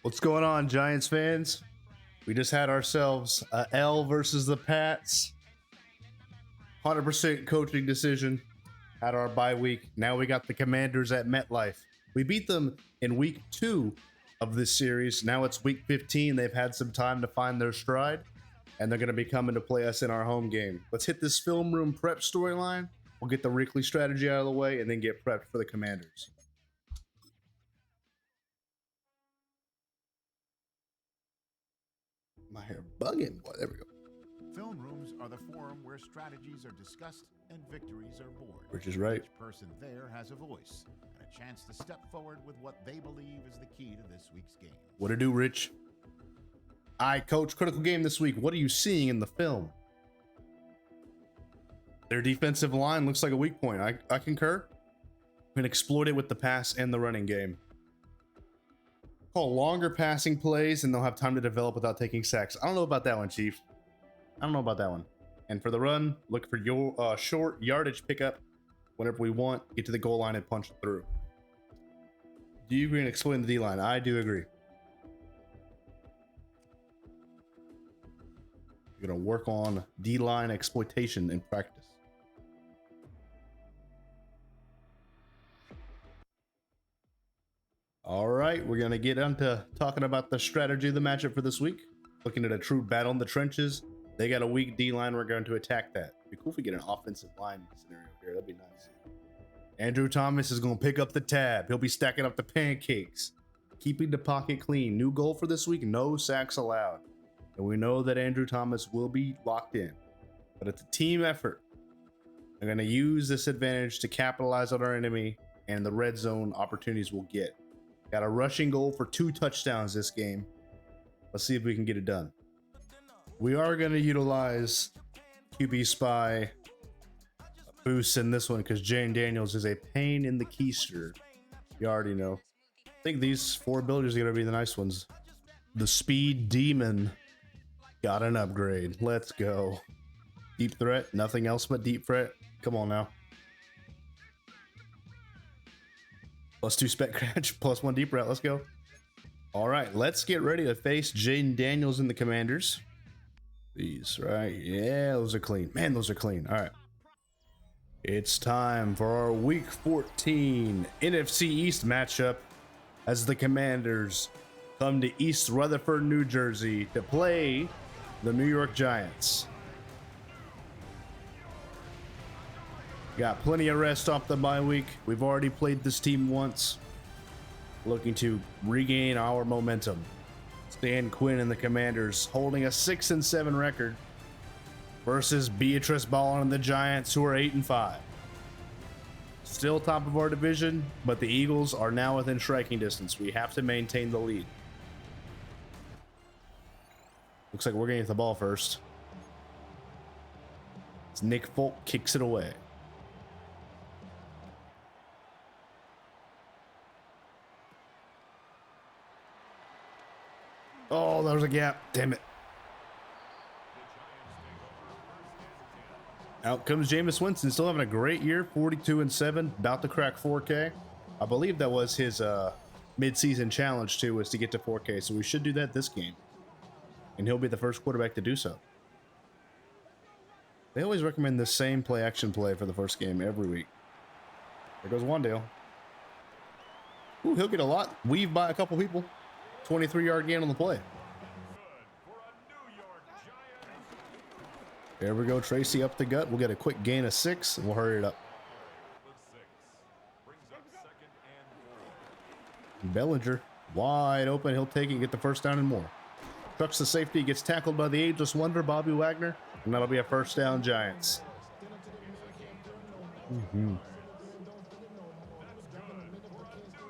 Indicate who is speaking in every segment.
Speaker 1: What's going on, Giants fans? We just had ourselves a L versus the Pats. 100% coaching decision. Had our bye week. Now we got the Commanders at MetLife. We beat them in week 2 of this series. Now it's week 15. They've had some time to find their stride, and they're going to be coming to play us in our home game. Let's hit this film room prep storyline. We'll get the Wrigley strategy out of the way and then get prepped for the Commanders. My hair bugging. Boy, there we go.
Speaker 2: Film rooms are the forum where strategies are discussed and victories are born.
Speaker 1: Which is right.
Speaker 2: Each person there has a voice and a chance to step forward with what they believe is the key to this week's game.
Speaker 1: What to do, Rich? Coach, critical game this week. What are you seeing in the film? Their defensive line looks like a weak point. I concur. And exploit it with the pass and the running game. Call longer passing plays and they'll have time to develop without taking sacks. I don't know about that one, Chief. I don't know about that one. And for the run, look for your short yardage pickup whenever we want. Get to the goal line and punch it through. Do you agree in exploiting the D-line? I do agree. You're going to work on D-line exploitation in practice. All right, we're going to get into talking about the strategy of the matchup for this week. Looking at a true battle in the trenches. They got a weak D-line. We're going to attack that. It'd be cool if we get an offensive line scenario here. That'd be nice. Andrew Thomas is going to pick up the tab. He'll be stacking up the pancakes. Keeping the pocket clean. New goal for this week, no sacks allowed. And we know that Andrew Thomas will be locked in. But it's a team effort. They're going to use this advantage to capitalize on our enemy and the red zone opportunities we'll get. Got a rushing goal for 2 touchdowns this game. Let's see if we can get it done. We are going to utilize QB Spy boost in this one because Jayden Daniels is a pain in the keister. You already know. I think these 4 abilities are going to be the nice ones. The Speed Demon got an upgrade. Let's go. Deep threat. Nothing else but deep threat. Come on now. +2 spec catch, +1 deep route. Let's go. All right, let's get ready to face Jayden Daniels and the Commanders. These, right? Yeah, those are clean. Man, those are clean. All right. It's time for our Week 14 NFC East matchup as the Commanders come to East Rutherford, New Jersey to play the New York Giants. Got plenty of rest off the bye week. We've already played this team once. Looking to regain our momentum. Stan Quinn and the Commanders holding a 6-7 record versus Beatrice Ballin and the Giants, who are 8-5. Still top of our division, but the Eagles are now within striking distance. We have to maintain the lead. Looks like we're gonna get the ball first. As Nick Folk kicks it away. Oh, there was a gap. Damn it. Out comes Jameis Winston, still having a great year. 42-7, about to crack 4K. I believe that was his mid-season challenge too, was to get to 4K. So we should do that this game. And he'll be the first quarterback to do so. They always recommend the same play-action play for the first game every week. There goes Wandale. Ooh, he'll get a lot. Weave by a couple people. 23-yard gain on the play. There we go. Tracy up the gut. We'll get a quick gain of 6 and we'll hurry it up. Bellinger wide open. He'll take it and get the first down and more. Trucks the safety. Gets tackled by the ageless wonder, Bobby Wagner. And that'll be a first down, Giants.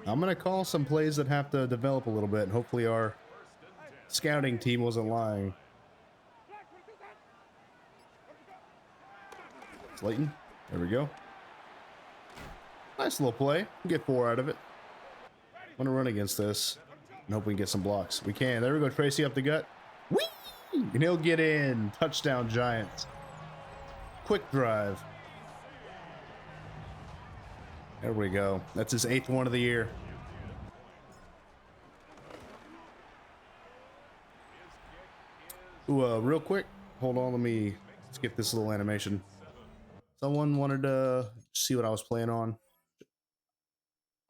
Speaker 1: I'm going to call some plays that have to develop a little bit, and hopefully our scouting team wasn't lying. Slayton, there we go. Nice little play. We'll get 4 out of it. I'm going to run against this and hope we can get some blocks. We can. There we go. Tracy up the gut. Whee! And he'll get in. Touchdown, Giants. Quick drive. There we go. That's his 8th one of the year. Ooh, real quick, hold on, let me skip this little animation. Someone wanted to see what I was playing on.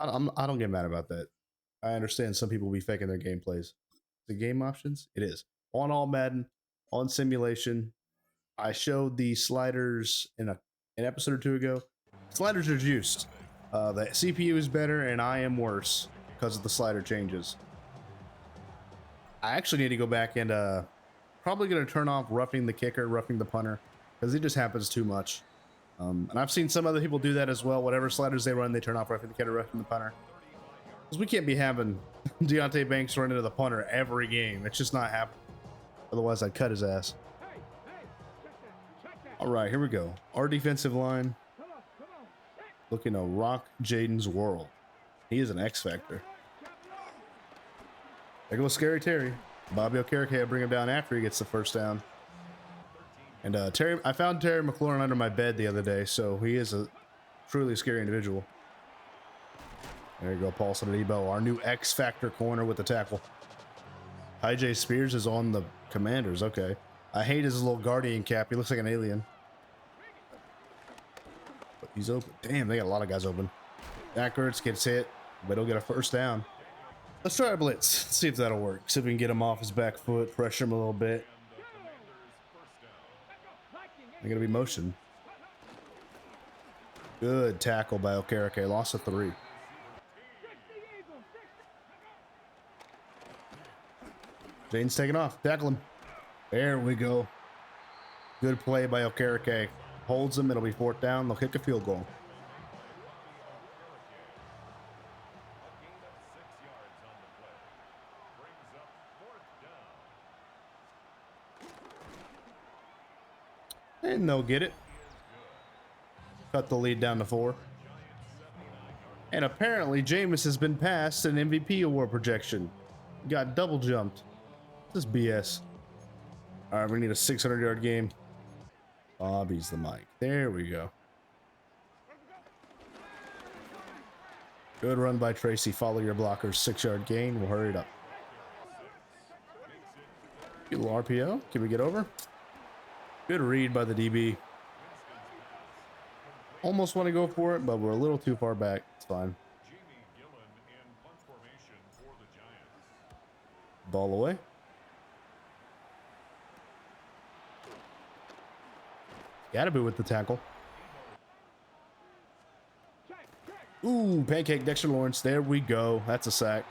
Speaker 1: I don't get mad about that. I understand some people be faking their gameplays. The game options, it is on all Madden, on simulation. I showed the sliders in an episode or two ago. Sliders are juiced. The CPU is better, and I am worse because of the slider changes. I actually need to go back and probably going to turn off roughing the kicker, roughing the punter, because it just happens too much. And I've seen some other people do that as well. Whatever sliders they run, they turn off roughing the kicker, roughing the punter. Because we can't be having Deontay Banks run into the punter every game. It's just not happening. Otherwise, I'd cut his ass. All right, here we go. Our defensive line looking to rock Jayden's world. He is an X factor. There goes Scary Terry. Bobby Okereke will bring him down after he gets the first down. And I found Terry McLaurin under my bed the other day, so he is a truly scary individual. There you go, Paulson Adebo, our new X Factor corner with the tackle. IJ Spears is on the Commanders, okay. I hate his little Guardian cap, he looks like an alien. But he's open. Damn, they got a lot of guys open. Zach Ertz gets hit, but he'll get a first down. Let's try a blitz, let's see if that'll work. See if we can get him off his back foot, pressure him a little bit. They're gonna be motion. Good tackle by Okereke, loss of 3. Jane's taking off. Tackle him. There we go. Good play by Okereke. Holds him. It'll be 4th down. They'll kick a field goal. And they'll get it. Cut the lead down to 4. And apparently Jameis has been passed an MVP award projection. Got double jumped. This is BS. All right, we need a 600-yard game. Bobby's the mic. There we go. Good run by Tracy. Follow your blockers. 6-yard gain. We'll hurry it up. Get a little RPO. Can we get over? Good read by the DB. Almost want to go for it, but we're a little too far back. It's fine. Ball away. Gotta be with the tackle. Ooh, pancake Dexter Lawrence. There we go. That's a sack.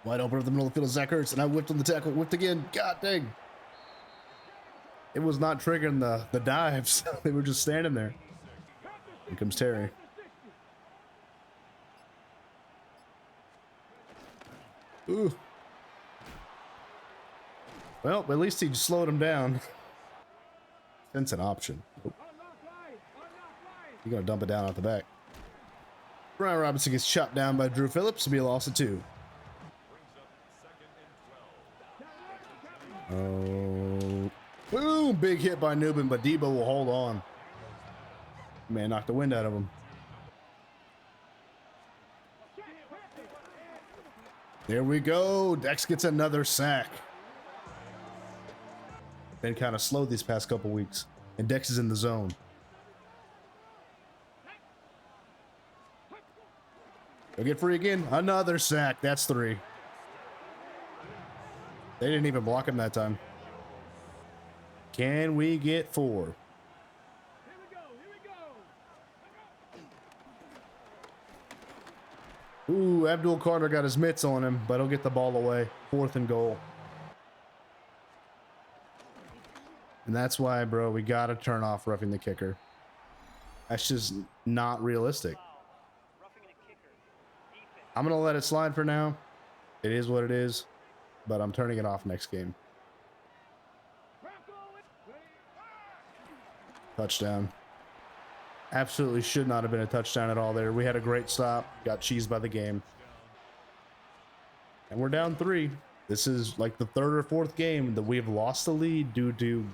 Speaker 1: Wide open up the middle of the field of Zach Ertz, and I whipped on the tackle. Whipped again. God dang. It was not triggering the dives. They were just standing there. Here comes Terry. Ooh. Well, at least he just slowed him down. That's an option. Oh. You're going to dump it down out the back. Brian Robinson gets chopped down by Drew Phillips. It'll be a loss of 2. Oh. Boom! Big hit by Newman, but Debo will hold on. Man, knocked the wind out of him. There we go. Dex gets another sack. Been kind of slow these past couple weeks, and Dex is in the zone. He'll get free again. Another sack. That's 3. They didn't even block him that time. Can we get 4? Ooh, Abdul Carter got his mitts on him, but he'll get the ball away. 4th and goal. And that's why, bro, we got to turn off roughing the kicker. That's just not realistic. I'm going to let it slide for now. It is what it is, but I'm turning it off next game. Touchdown. Absolutely should not have been a touchdown at all there. We had a great stop. Got cheesed by the game. And we're down 3. This is like the 3rd or 4th game that we've lost the lead due to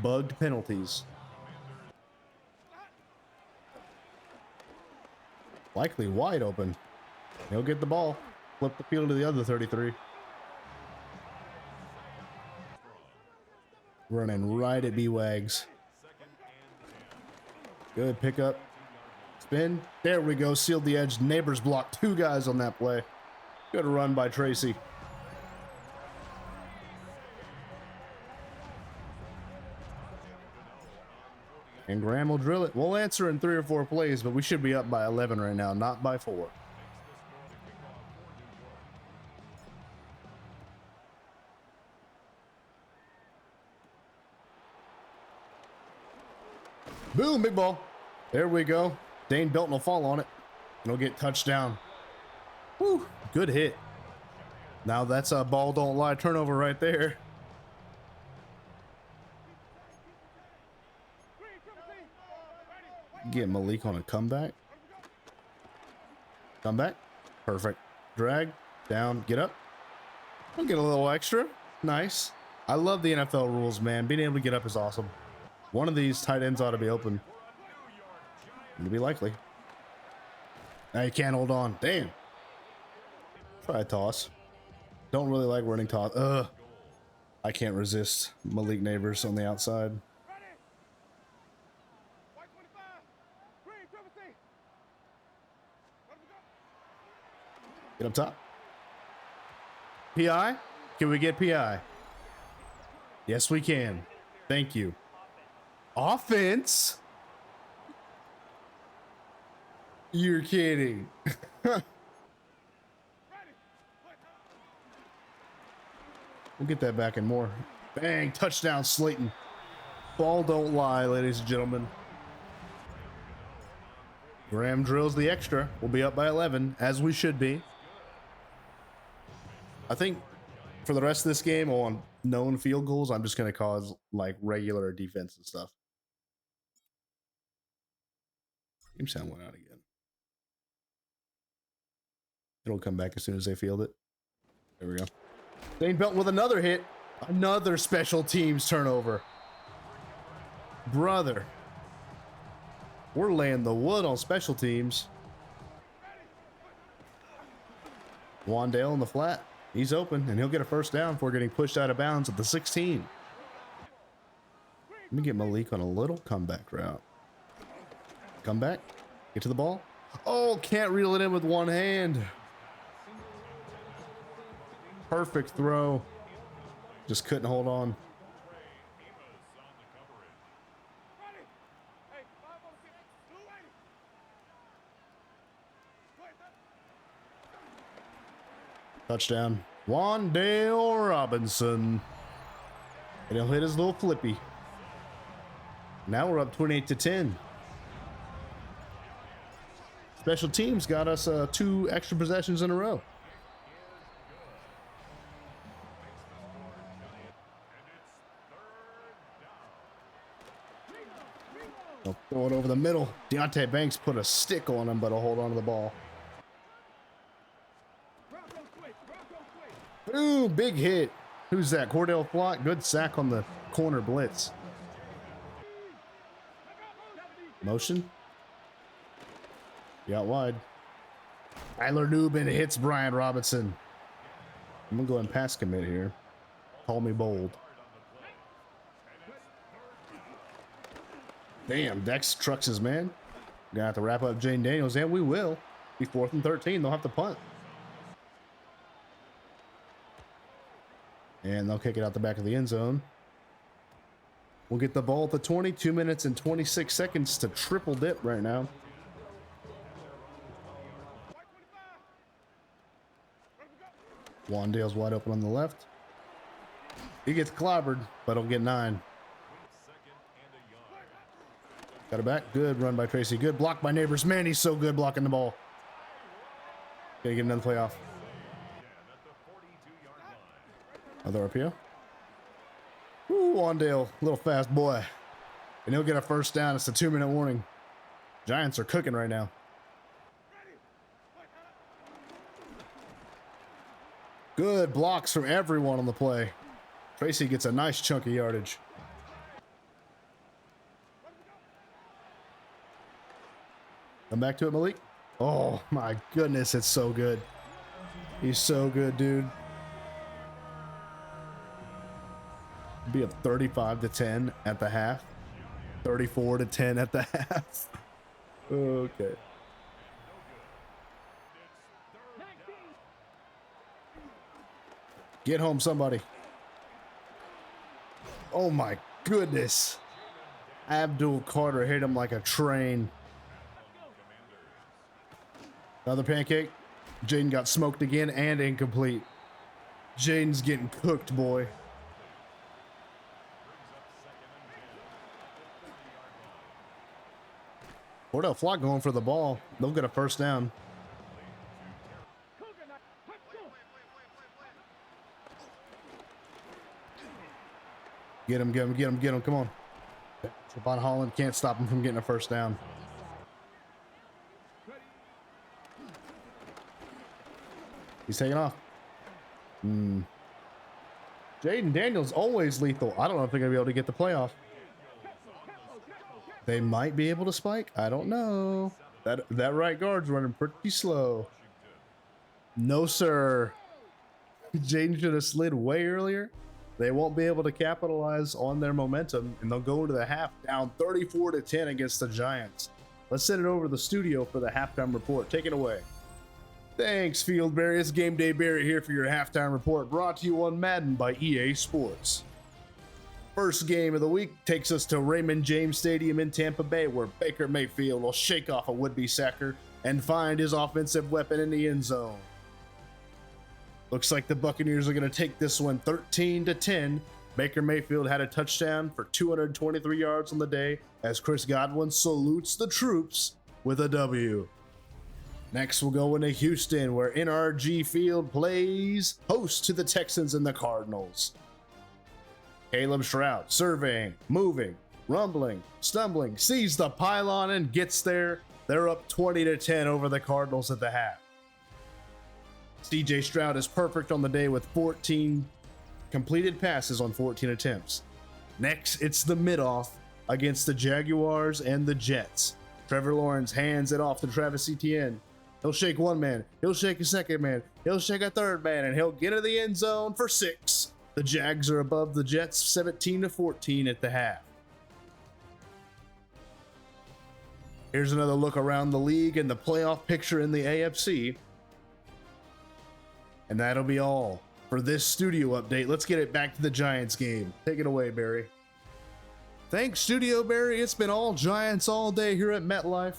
Speaker 1: bugged penalties. Likely wide open. He'll get the ball. Flip the field to the other 33. Running right at B-Wags. Good pickup. Spin. There we go. Sealed the edge. Neighbors blocked 2 guys on that play. Good run by Tracy. And Graham will drill it. We'll answer in 3 or 4 plays, but we should be up by 11 right now, not by 4. Boom, big ball. There we go. Dane Belton will fall on it. And he'll get touchdown. Woo, good hit. Now that's a ball don't lie turnover right there. Get Malik on a comeback. Comeback. Perfect. Drag. Down. Get up. I'll get a little extra. Nice. I love the NFL rules, man. Being able to get up is awesome. One of these tight ends ought to be open. It'll be likely. Now you can't hold on. Damn. Try a toss. Don't really like running toss. Ugh. I can't resist Malik Neighbors on the outside. Get up top. PI? Can we get PI? Yes, we can. Thank you. Offense? You're kidding. We'll get that back and more. Bang, touchdown, Slayton. Ball don't lie, ladies and gentlemen. Graham drills the extra. We'll be up by 11, as we should be. I think for the rest of this game on known field goals, I'm just going to cause like regular defense and stuff. Game sound went out again. It'll come back as soon as they field it. There we go. Dane Belton with another hit. Another special teams turnover. Brother. We're laying the wood on special teams. Wandale in the flat. He's open, and he'll get a first down before getting pushed out of bounds at the 16. Let me get Malik on a little comeback route. Comeback. Get to the ball. Oh, can't reel it in with one hand. Perfect throw. Just couldn't hold on. Touchdown. Wandale Robinson. And he'll hit his little flippy. Now we're up 28-10. Special teams got us 2 extra possessions in a row. They'll throw it over the middle. Deontay Banks put a stick on him, but he'll hold on to the ball. Ooh, big hit. Who's that? Cordell Flock. Good sack on the corner blitz. Motion. Be out wide. Tyler Newman hits Brian Robinson. I'm going to go and pass commit here. Call me bold. Damn, Dex trucks his man. Gonna have to wrap up Jayden Daniels, and we will. Be 4th and 13. They'll have to punt. And they'll kick it out the back of the end zone. We'll get the ball at the 20. 2 minutes and 26 seconds to triple dip right now. Wandale's wide open on the left. He gets clobbered, but he'll get 9. Got it back. Good run by Tracy. Good block by Neighbors. Man, he's so good blocking the ball. Gonna get another playoff. Another RPO. Ooh, Wandale, little fast boy. And he'll get a first down. It's a 2-minute warning. Giants are cooking right now. Good blocks from everyone on the play. Tracy gets a nice chunk of yardage. Come back to it, Malik. Oh my goodness, it's so good. He's so good, dude. Be up 35-10 at the half. 34-10 at the half. Okay. Get home, somebody. Oh my goodness. Abdul Carter hit him like a train. Another pancake. Jayden got smoked again and incomplete. Jayden's getting cooked, boy. Cordell Flock going for the ball. They'll get a first down. Get him, get him, get him, get him. Come on. Javon Holland can't stop him from getting a first down. He's taking off. Jayden Daniels always lethal. I don't know if they're going to be able to get the playoff. They might be able to spike. I don't know. That right guard's running pretty slow. No, sir. Jayden should have slid way earlier. They won't be able to capitalize on their momentum, and they'll go into the half down 34-10 against the Giants. Let's send it over to the studio for the halftime report. Take it away. Thanks, Fieldberry. It's Game Day Barry here for your halftime report, brought to you on Madden by EA Sports. First game of the week takes us to Raymond James Stadium in Tampa Bay, where Baker Mayfield will shake off a would-be sacker and find his offensive weapon in the end zone. Looks like the Buccaneers are going to take this one 13-10. Baker Mayfield had a touchdown for 223 yards on the day as Chris Godwin salutes the troops with a W. Next, we'll go into Houston, where NRG Field plays host to the Texans and the Cardinals. Caleb Stroud surveying, moving, rumbling, stumbling, sees the pylon and gets there. They're up 20-10 over the Cardinals at the half. CJ Stroud is perfect on the day with 14 completed passes on 14 attempts. Next, it's the mid-off against the Jaguars and the Jets. Trevor Lawrence hands it off to Travis Etienne. He'll shake one man, he'll shake a second man, he'll shake a third man, and he'll get into the end zone for 6. The Jags are above the Jets 17-14 at the half. Here's another look around the league and the playoff picture in the AFC. And that'll be all for this studio update. Let's get it back to the Giants game. Take it away, Barry. Thanks, Studio Barry. It's been all Giants all day here at MetLife.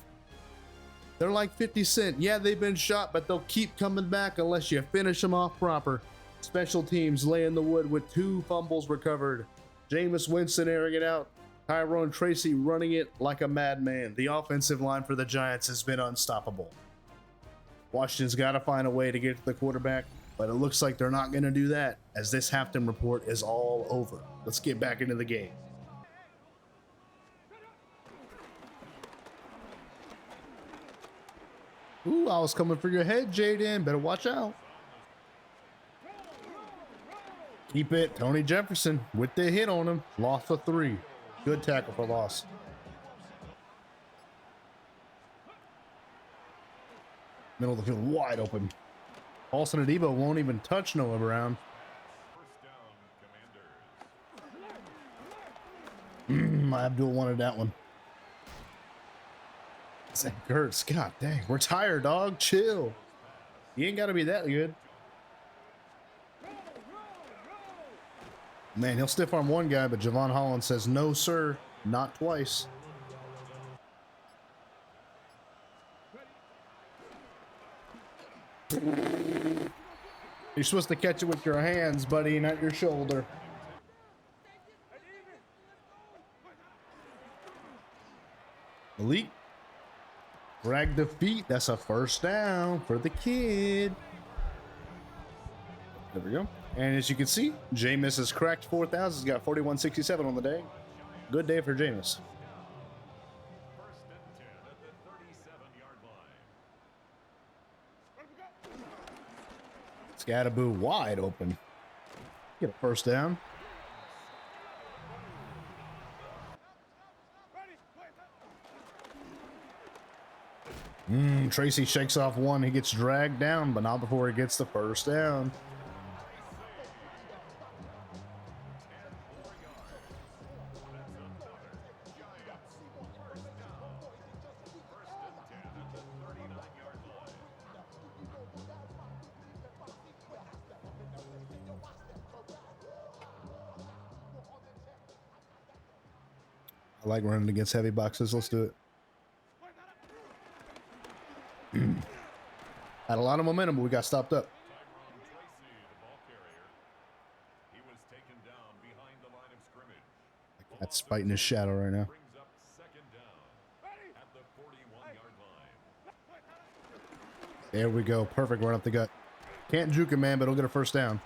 Speaker 1: They're like 50 Cent. Yeah, they've been shot, but they'll keep coming back unless you finish them off proper. Special teams lay in the wood with 2 fumbles recovered. Jameis Winston airing it out. Tyrone Tracy running it like a madman. The offensive line for the Giants has been unstoppable. Washington's got to find a way to get to the quarterback, but it looks like they're not going to do that as this halftime report is all over. Let's get back into the game. Ooh, I was coming for your head, Jayden. Better watch out. Keep it. Tony Jefferson with the hit on him. Loss for 3. Good tackle for loss. Middle of the field wide open. Paulson Adebo won't even touch Noah Brown. Abdul wanted that one. Zach Gertz, god dang, we're tired, dog. Chill. You ain't got to be that good. Man, he'll stiff arm one guy, but Javon Holland says, no, sir, not twice. You're supposed to catch it with your hands, buddy, not your shoulder. Malik. Drag the feet. That's a first down for the kid. There we go. And as you can see, Jameis has cracked 4,000. He's got 41.67 on the day. Good day for Jameis. Scatterboo wide open. Get a first down. Tracy shakes off one. He gets dragged down, but not before he gets the first down. I like running against heavy boxes. Let's do it. Had a lot of momentum, but we got stopped up. That's fighting his shadow right now. There we go. Perfect run up the gut. Can't juke him, man, but he'll get a first down.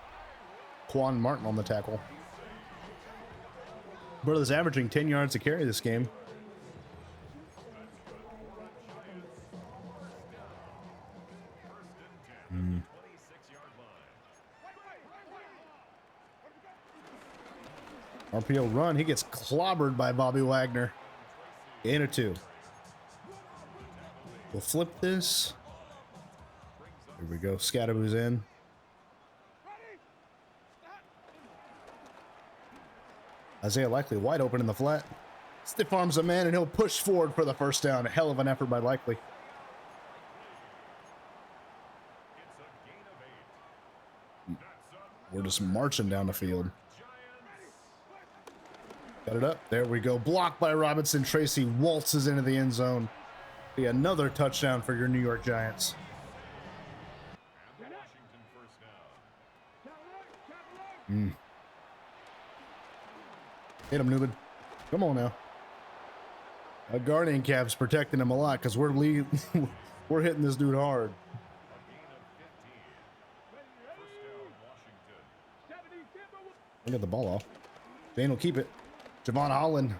Speaker 1: Quan Martin on the tackle. Brother's averaging 10 yards to carry this game. RPO run. He gets clobbered by Bobby Wagner. Gain of 2. We'll flip this. Here we go. Scatterboo's in. Isaiah Likely wide open in the flat. Stiff arms a man and he'll push forward for the first down. A hell of an effort by Likely. We're just marching down the field. Got it up. There we go. Blocked by Robinson. Tracy waltzes into the end zone. Be another touchdown for your New York Giants. Hit him, Newman. Come on now. A guardian cap's protecting him a lot because we're hitting this dude hard. Look at the ball off. Dane will keep it. Javon Holland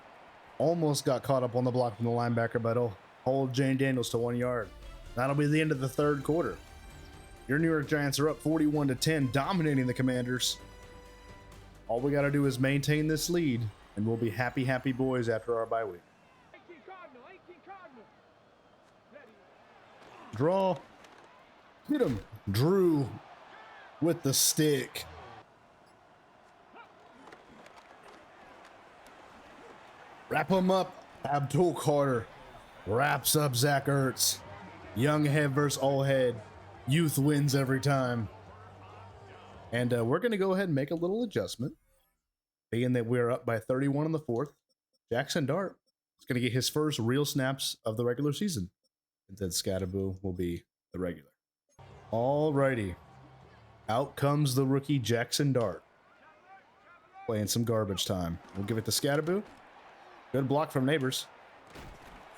Speaker 1: almost got caught up on the block from the linebacker, but he'll hold Jayden Daniels to 1 yard. That'll be the end of the third quarter. Your New York Giants are up 41-10, dominating the Commanders. All we got to do is maintain this lead, and we'll be happy, happy boys after our bye week. Draw. Hit him. Drew with the stick. Wrap him up. Abdul Carter wraps up Zach Ertz. Young head versus old head. Youth wins every time. And we're going to go ahead and make a little adjustment. Being that we're up by 31 in the fourth, Jaxson Dart is going to get his first real snaps of the regular season. And then Scatterboo will be the regular. Alrighty. Out comes the rookie Jaxson Dart. Playing some garbage time. We'll give it to Scatterboo. Good block from Neighbors.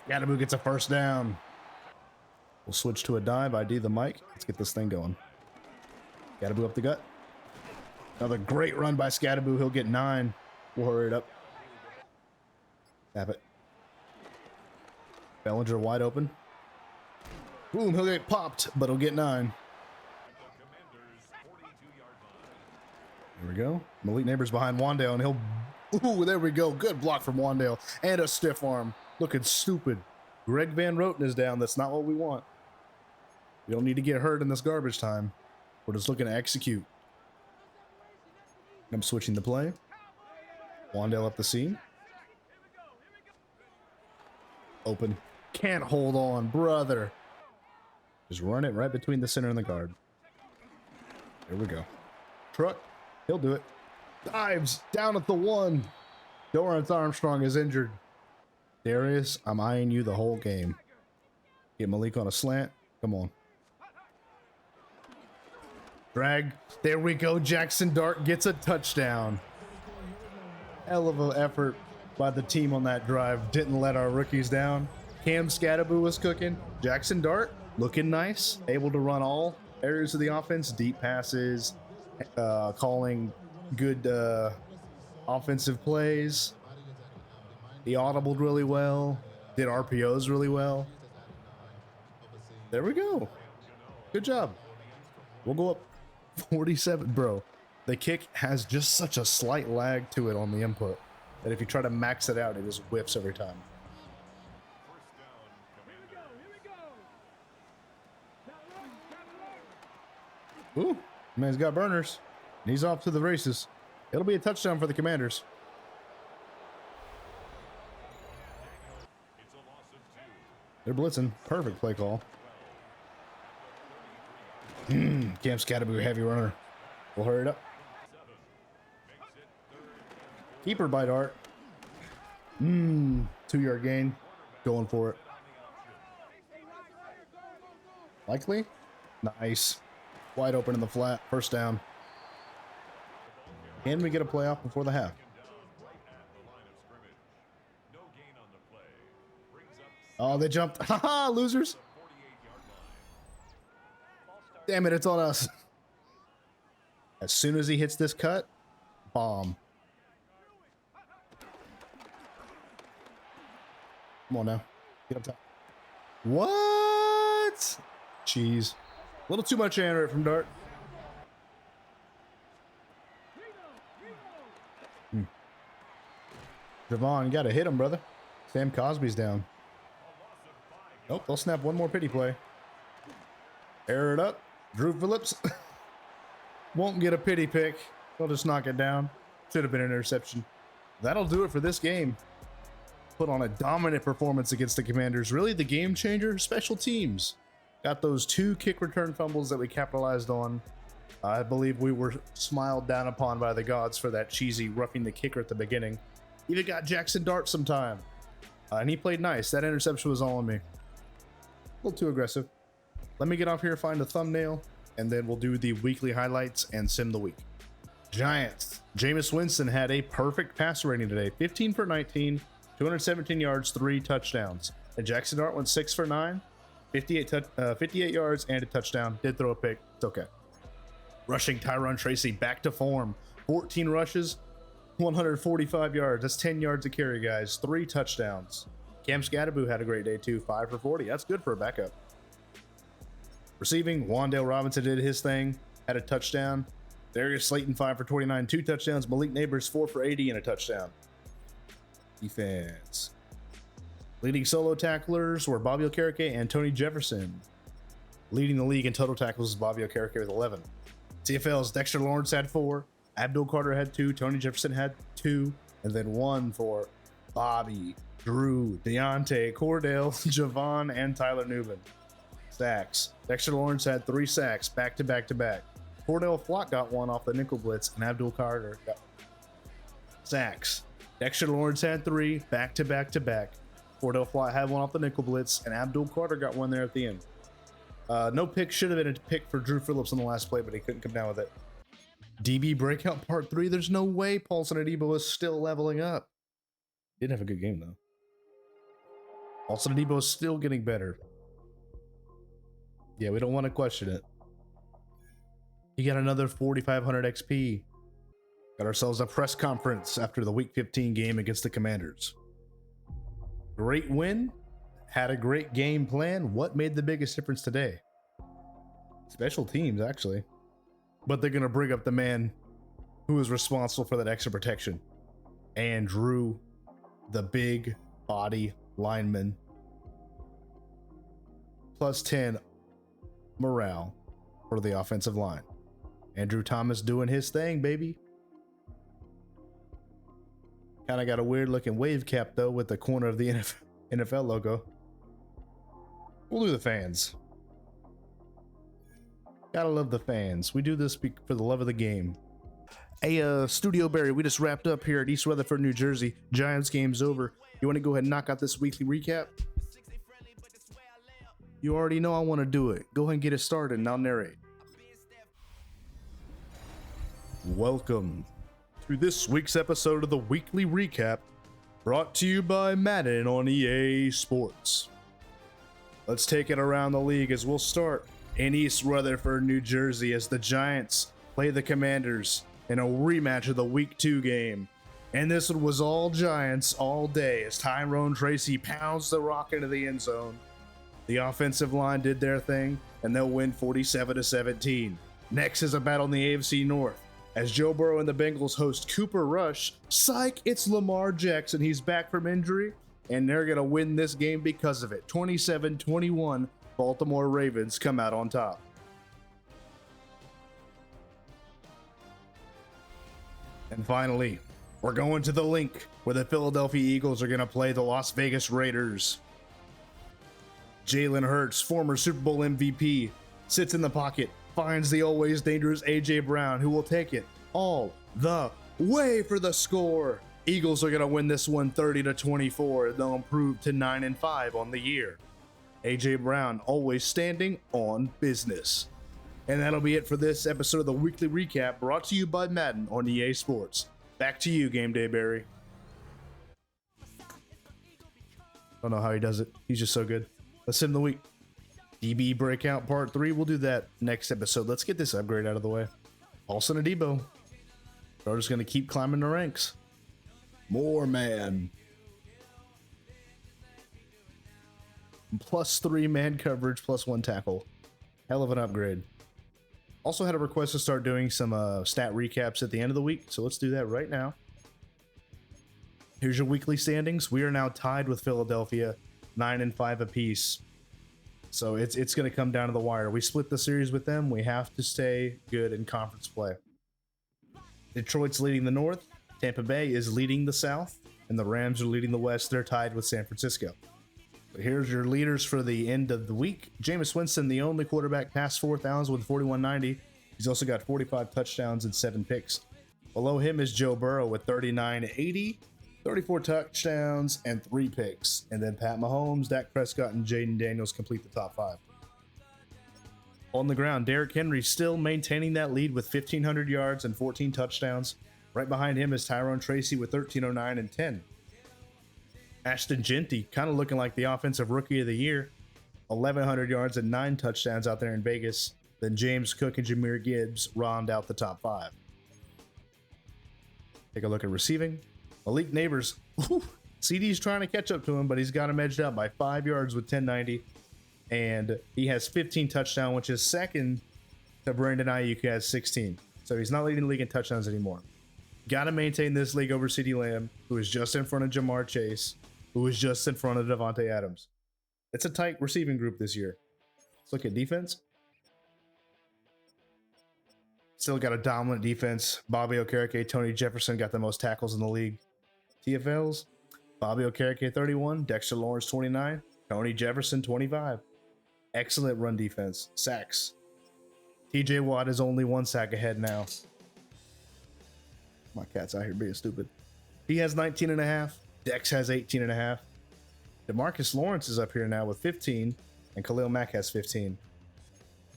Speaker 1: Scatterboo gets a first down. We'll switch to a dive. ID the mic. Let's get this thing going. Scatterboo up the gut. Another great run by Scatterboo. He'll get 9. We'll hurry it up. Tap it. Bellinger wide open. Boom, he'll get popped, but he'll get 9. There we go. Malik Neighbors behind Wandale, and he'll... Ooh, there we go. Good block from Wandale. And a stiff arm. Looking stupid. Greg Van Roten is down. That's not what we want. We don't need to get hurt in this garbage time. We're just looking to execute. I'm switching the play. Wandale up the seam. Open. Can't hold on, brother. Just run it right between the center and the guard. There we go. Truck. He'll do it. Dives down at the 1. Dorrance Armstrong is injured. Darius, I'm eyeing you the whole game. Get Malik on a slant. Come on. Drag. There we go. Jaxson Dart gets a touchdown. Hell of an effort by the team on that drive. Didn't let our rookies down. Cam Scatterboo was cooking. Jaxson Dart looking nice. Able to run all areas of the offense. Deep passes. Calling good offensive plays. He audibled really well. Did RPOs really well. There we go. Good job. We'll go up 47. Bro, the kick has just such a slight lag to it on the input that if you try to max it out, it just whips every time. Ooh, man's got burners. And he's off to the races. It'll be a touchdown for the Commanders. They're blitzing. Perfect play call. Camp's got to be a heavy runner. We'll hurry it up. Keeper by Dart. 2-yard gain. Going for it. Likely. Nice. Wide open in the flat. First down. Can we get a playoff before the half? Oh, they jumped. Haha, losers. Damn it, it's on us. As soon as he hits this cut, bomb. Come on now. Get up top. What? Jeez. A little too much air from Dart. Javon, gotta hit him, brother. Sam Cosby's down. Nope, they'll snap one more pity play. Air it up. Drew Phillips won't get a pity pick. They'll just knock it down. Should have been an interception. That'll do it for this game. Put on a dominant performance against the Commanders. Really the game changer, special teams. Got those 2 kick return fumbles that we capitalized on. I believe we were smiled down upon by the gods for that cheesy roughing the kicker at the beginning. Even got Jaxson Dart some time. And he played nice. That interception was all on me. A little too aggressive. Let me get off here, find a thumbnail, and then we'll do the weekly highlights and sim the week. Giants. Jameis Winston had a perfect passer rating today. 15 for 19, 217 yards, 3 touchdowns. And Jaxson Dart went 6 for 9, 58 yards, and a touchdown. Did throw a pick. It's okay. Rushing Tyron Tracy back to form. 14 rushes, 145 yards. That's 10 yards a carry, guys. 3 touchdowns. Cam Scatterboo had a great day too. 5 for 40. That's good for a backup. Receiving, Wan'Dale Robinson did his thing. Had a touchdown. Darius Slayton 5 for 29. 2 touchdowns. Malik Neighbors 4 for 80 and a touchdown. Defense. Leading solo tacklers were Bobby Okereke and Tony Jefferson. Leading the league in total tackles is Bobby Okereke with 11. CFL's Dexter Lawrence had 4. Abdul Carter had 2. Tony Jefferson had 2. And then 1 for Bobby, Drew, Deontay, Cordell, Javon, and Tyler Newman. Sacks. Dexter Lawrence had 3 sacks back to back to back. Cordell Flock got 1 off the nickel blitz, and Abdul Carter got sacks. Dexter Lawrence had 3 back to back to back. Cordell Flock had 1 off the nickel blitz, and Abdul Carter got 1 there at the end. No pick. Should have been a pick for Drew Phillips on the last play, but he couldn't come down with it. DB breakout part 3. There's no way Paulson Adebo is still leveling up. Didn't have a good game though. Paulson Adebo is still getting better. Yeah, we don't want to question it. He got another 4,500 XP. Got ourselves a press conference after the Week 15 game against the Commanders. Great win. Had a great game plan. What made the biggest difference today? Special teams, actually. But they're going to bring up the man who is responsible for that extra protection. Andrew, the big body lineman. Plus 10 morale for the offensive line. Andrew Thomas doing his thing, baby. Kind of got a weird looking wave cap though with the corner of the NFL logo. We'll do the fans. Gotta love the fans. We do this for the love of the game. Hey, Studio Barry, we just wrapped up here at East Rutherford, New Jersey. Giants game's over. You want to go ahead and knock out this weekly recap? You already know I want to do it. Go ahead and get it started and I'll narrate. Welcome to this week's episode of the weekly recap, brought to you by Madden on EA Sports. Let's take it around the league as we'll start in East Rutherford, New Jersey, as the Giants play the Commanders in a rematch of the Week 2 game. And this one was all Giants all day as Tyrone Tracy pounds the rock into the end zone. The offensive line did their thing, and they'll win 47-17. Next is a battle in the AFC North, as Joe Burrow and the Bengals host Cooper Rush. Psych, it's Lamar Jackson. He's back from injury, and they're going to win this game because of it. 27-21, Baltimore Ravens come out on top. And finally, we're going to the link where the Philadelphia Eagles are going to play the Las Vegas Raiders. Jalen Hurts, former Super Bowl MVP, sits in the pocket, finds the always dangerous A.J. Brown, who will take it all the way for the score. Eagles are going to win this one 30-24. They'll improve to 9-5 on the year. A.J. Brown always standing on business. And that'll be it for this episode of the Weekly Recap, brought to you by Madden on EA Sports. Back to you, Game Day Barry. Don't know how he does it. He's just so good. Let's hit him the week. DB Breakout Part 3. We'll do that next episode. Let's get this upgrade out of the way. Paulson and Debo. They're just going to keep climbing the ranks. More man. +3 man coverage, +1 tackle. Hell of an upgrade. Also had a request to start doing some stat recaps at the end of the week, so let's do that right now. Here's your weekly standings. We are now tied with Philadelphia, 9-5 apiece. So it's going to come down to the wire. We split the series with them. We have to stay good in conference play. Detroit's leading the North. Tampa Bay is leading the South, and the Rams are leading the West. They're tied with San Francisco. But here's your leaders for the end of the week. Jameis Winston, the only quarterback past 4,000 with 4,190. He's also got 45 touchdowns and 7 picks. Below him is Joe Burrow with 3,980, 34 touchdowns and 3 picks. And then Pat Mahomes, Dak Prescott, and Jayden Daniels complete the top 5. On the ground, Derrick Henry still maintaining that lead with 1,500 yards and 14 touchdowns. Right behind him is Tyrone Tracy with 1,309 and 10. Ashton Genty, kind of looking like the offensive rookie of the year. 1,100 yards and 9 touchdowns out there in Vegas. Then James Cook and Jahmyr Gibbs round out the top 5. Take a look at receiving. Malik Neighbors. CD's trying to catch up to him, but he's got him edged out by 5 yards with 1090. And he has 15 touchdowns, which is second to Brandon Ayuk, who has 16. So he's not leading the league in touchdowns anymore. Got to maintain this league over CeeDee Lamb, who is just in front of Jamar Chase, who is just in front of Devontae Adams. It's a tight receiving group this year. Let's look at defense. Still got a dominant defense. Bobby Okereke, Tony Jefferson got the most tackles in the league. TFLs, Bobby Okereke 31, Dexter Lawrence 29, Tony Jefferson 25. Excellent run defense. Sacks. TJ Watt is only 1 sack ahead now. My cat's out here being stupid. He has 19.5. Dex has 18.5. DeMarcus Lawrence is up here now with 15, and Khalil Mack has 15.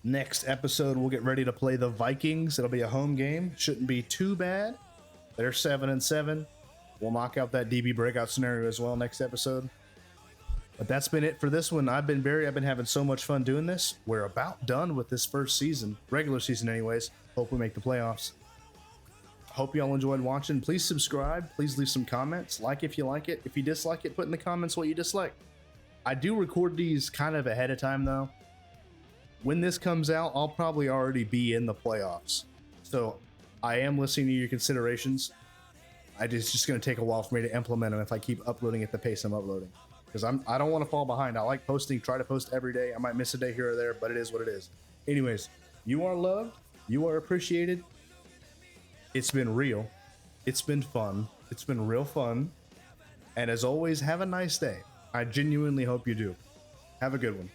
Speaker 1: Next episode, we'll get ready to play the Vikings. It'll be a home game. Shouldn't be too bad. They're 7-7. We'll knock out that DB breakout scenario as well next episode. But that's been it for this one. I've been Barry. I've been having so much fun doing this. We're about done with this first season, regular season anyways. Hope we make the playoffs. Hope y'all enjoyed watching. Please subscribe. Please leave some comments. Like if you like it. If you dislike it, put in the comments what you dislike. I do record these kind of ahead of time though. When this comes out, I'll probably already be in the playoffs. So I am listening to your considerations. It's just going to take a while for me to implement them if I keep uploading at the pace I'm uploading. Because I don't want to fall behind. I like posting, try to post every day. I might miss a day here or there, but it is what it is. Anyways, you are loved. You are appreciated. It's been real. It's been fun. It's been real fun. And as always, have a nice day. I genuinely hope you do. Have a good one.